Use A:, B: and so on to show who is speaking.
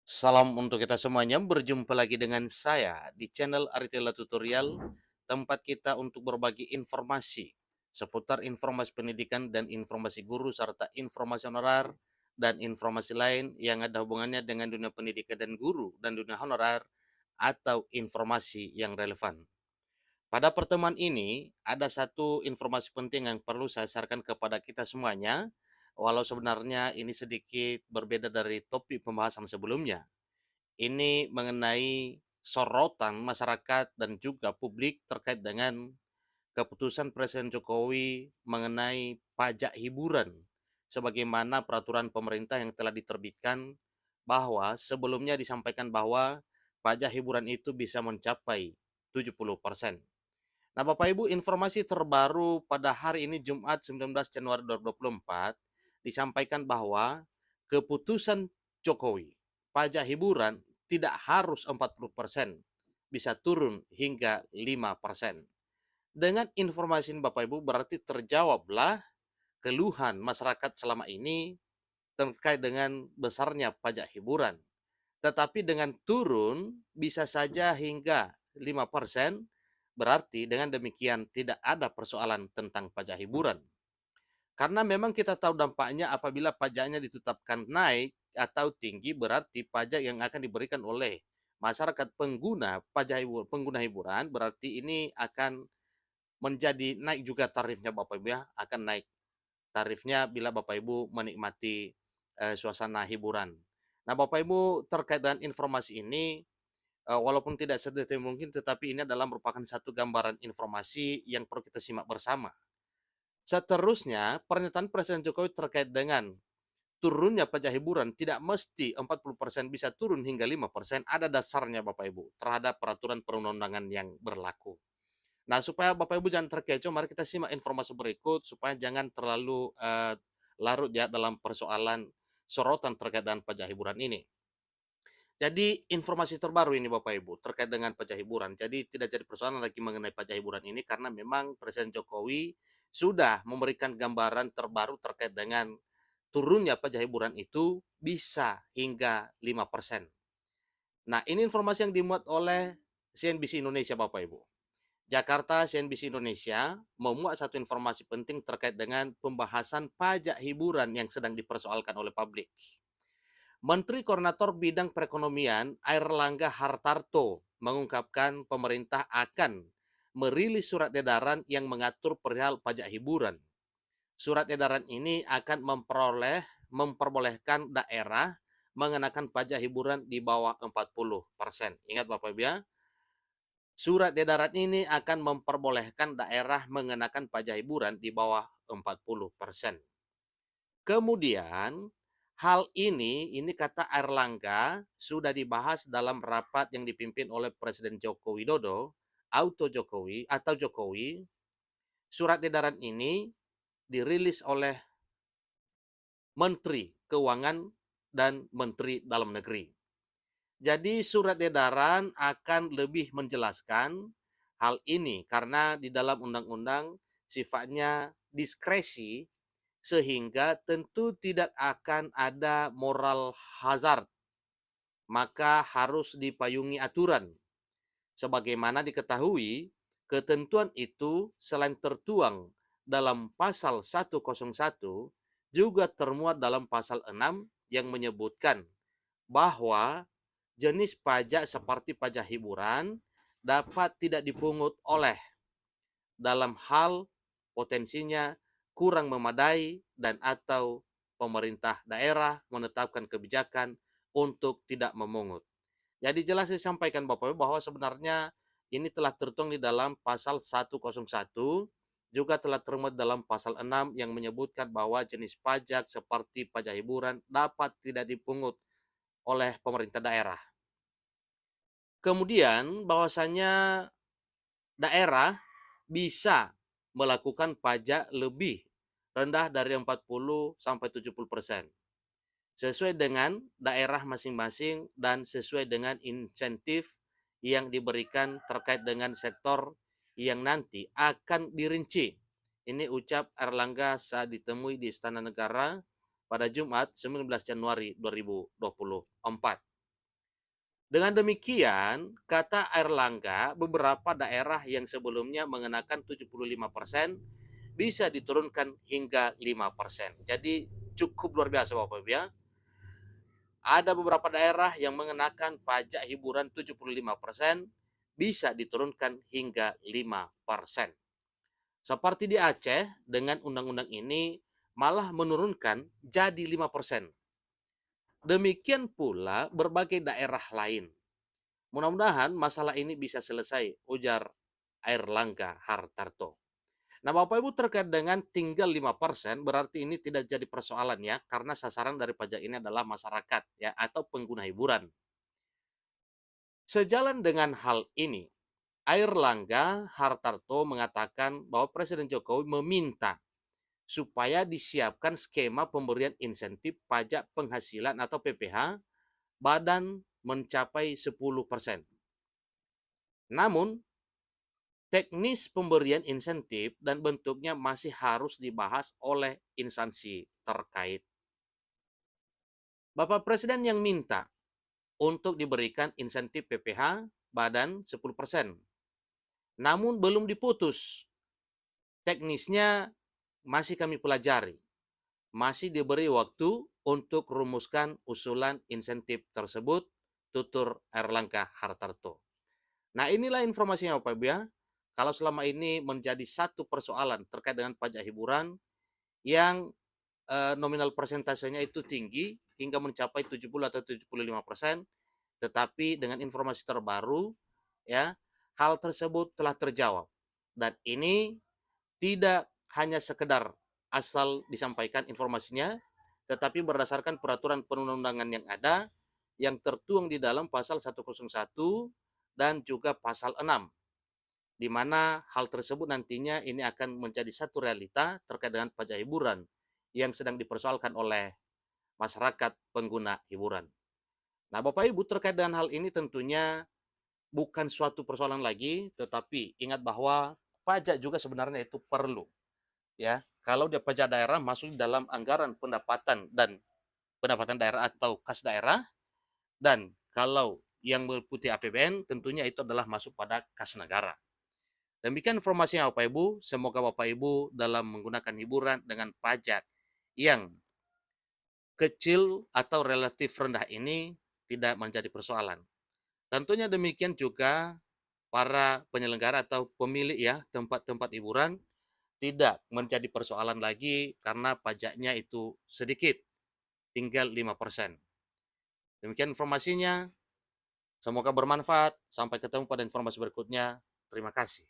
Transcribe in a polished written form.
A: Salam untuk kita semuanya, berjumpa lagi dengan saya di channel Aritella Tutorial, tempat kita untuk berbagi informasi seputar informasi pendidikan dan informasi guru serta informasi honorar dan informasi lain yang ada hubungannya dengan dunia pendidikan dan guru dan dunia honorar atau informasi yang relevan. Pada pertemuan ini, ada satu informasi penting yang perlu saya sarankan kepada kita semuanya, walau sebenarnya ini sedikit berbeda dari topik pembahasan sebelumnya. Ini mengenai sorotan masyarakat dan juga publik terkait dengan keputusan Presiden Jokowi mengenai pajak hiburan, sebagaimana peraturan pemerintah yang telah diterbitkan, bahwa sebelumnya disampaikan bahwa pajak hiburan itu bisa mencapai 70%. Nah, Bapak Ibu, informasi terbaru pada hari ini Jumat 19 Januari 2024 disampaikan bahwa keputusan Jokowi pajak hiburan tidak harus 40%, bisa turun hingga 5%. Dengan informasi ini Bapak Ibu berarti terjawablah keluhan masyarakat selama ini terkait dengan besarnya pajak hiburan. Tetapi dengan turun bisa saja hingga 5%, berarti dengan demikian tidak ada persoalan tentang pajak hiburan. Karena memang kita tahu dampaknya apabila pajaknya ditetapkan naik atau tinggi, berarti pajak yang akan diberikan oleh masyarakat pengguna pajak pengguna hiburan, berarti ini akan menjadi naik juga tarifnya Bapak Ibu ya, akan naik tarifnya bila Bapak Ibu menikmati suasana hiburan. Nah, Bapak Ibu terkait dengan informasi ini, walaupun tidak sedetail mungkin, tetapi ini adalah merupakan satu gambaran informasi yang perlu kita simak bersama. Seterusnya, pernyataan Presiden Jokowi terkait dengan turunnya pajak hiburan tidak mesti 40% bisa turun hingga 5%, ada dasarnya Bapak Ibu terhadap peraturan perundang-undangan yang berlaku. Nah, supaya Bapak Ibu jangan terkecoh, mari kita simak informasi berikut supaya jangan terlalu larut ya dalam persoalan sorotan terkait dengan pajak hiburan ini. Jadi informasi terbaru ini Bapak Ibu terkait dengan pajak hiburan. Jadi tidak jadi persoalan lagi mengenai pajak hiburan ini karena memang Presiden Jokowi sudah memberikan gambaran terbaru terkait dengan turunnya pajak hiburan itu bisa hingga 5%. Nah, ini informasi yang dimuat oleh CNBC Indonesia Bapak Ibu. Jakarta CNBC Indonesia memuat satu informasi penting terkait dengan pembahasan pajak hiburan yang sedang dipersoalkan oleh publik. Menteri Koordinator Bidang Perekonomian Airlangga Hartarto mengungkapkan pemerintah akan merilis surat edaran yang mengatur perihal pajak hiburan. Surat edaran ini akan memperbolehkan daerah mengenakan pajak hiburan di bawah 40%. Ingat Bapak Ibu ya, surat edaran ini akan memperbolehkan daerah mengenakan pajak hiburan di bawah 40%. Kemudian, hal ini kata Airlangga, sudah dibahas dalam rapat yang dipimpin oleh Presiden Joko Widodo, Jokowi. Surat edaran ini dirilis oleh Menteri Keuangan dan Menteri Dalam Negeri. Jadi surat edaran akan lebih menjelaskan hal ini karena di dalam undang-undang sifatnya diskresi sehingga tentu tidak akan ada moral hazard, maka harus dipayungi aturan. Sebagaimana diketahui, ketentuan itu selain tertuang dalam pasal 101 juga termuat dalam pasal 6 yang menyebutkan bahwa jenis pajak seperti pajak hiburan dapat tidak dipungut oleh dalam hal potensinya kurang memadai dan atau pemerintah daerah menetapkan kebijakan untuk tidak memungut. Jadi jelas disampaikan Bapak Ibu bahwa sebenarnya ini telah tertuang di dalam pasal 101, juga telah termuat dalam pasal 6 yang menyebutkan bahwa jenis pajak seperti pajak hiburan dapat tidak dipungut oleh pemerintah daerah. Kemudian bahwasanya daerah bisa melakukan pajak lebih rendah dari 40 sampai 70% sesuai dengan daerah masing-masing dan sesuai dengan insentif yang diberikan terkait dengan sektor yang nanti akan dirinci. Ini ucap Erlangga saat ditemui di Istana Negara pada Jumat 19 Januari 2024. Dengan demikian, kata Airlangga, beberapa daerah yang sebelumnya mengenakan 75% bisa diturunkan hingga 5%. Jadi cukup luar biasa Bapak Ibu ya. Ada beberapa daerah yang mengenakan pajak hiburan 75% bisa diturunkan hingga 5%. Seperti di Aceh, dengan undang-undang ini malah menurunkan jadi 5%. Demikian pula berbagai daerah lain. Mudah-mudahan masalah ini bisa selesai, ujar Airlangga Hartarto. Nah, Bapak Ibu terkait dengan tinggal 5% berarti ini tidak jadi persoalan ya, karena sasaran dari pajak ini adalah masyarakat ya atau pengguna hiburan. Sejalan dengan hal ini, Airlangga Hartarto mengatakan bahwa Presiden Jokowi meminta supaya disiapkan skema pemberian insentif pajak penghasilan atau PPH badan mencapai 10%. Namun, teknis pemberian insentif dan bentuknya masih harus dibahas oleh instansi terkait. Bapak Presiden yang minta untuk diberikan insentif PPH badan 10%. Namun belum diputus. Teknisnya masih kami pelajari. Masih diberi waktu untuk rumuskan usulan insentif tersebut, tutur Airlangga Hartarto. Nah, inilah informasinya Bapak Ibu ya. Kalau selama ini menjadi satu persoalan terkait dengan pajak hiburan yang nominal persentasenya itu tinggi hingga mencapai 70 atau 75%, tetapi dengan informasi terbaru ya, hal tersebut telah terjawab. Dan ini tidak hanya sekedar asal disampaikan informasinya, tetapi berdasarkan peraturan perundang-undangan yang ada, yang tertuang di dalam pasal 101 dan juga pasal 6, di mana hal tersebut nantinya ini akan menjadi satu realita terkait dengan pajak hiburan yang sedang dipersoalkan oleh masyarakat pengguna hiburan. Nah, Bapak Ibu terkait dengan hal ini tentunya bukan suatu persoalan lagi, tetapi ingat bahwa pajak juga sebenarnya itu perlu ya. Kalau dia pajak daerah masuk dalam anggaran pendapatan daerah atau kas daerah, dan kalau yang meliputi APBN tentunya itu adalah masuk pada kas negara. Demikian informasinya Bapak Ibu, semoga Bapak Ibu dalam menggunakan hiburan dengan pajak yang kecil atau relatif rendah ini tidak menjadi persoalan. Tentunya demikian juga para penyelenggara atau pemilik ya tempat-tempat hiburan tidak menjadi persoalan lagi karena pajaknya itu sedikit, tinggal 5%. Demikian informasinya, semoga bermanfaat. Sampai ketemu pada informasi berikutnya. Terima kasih.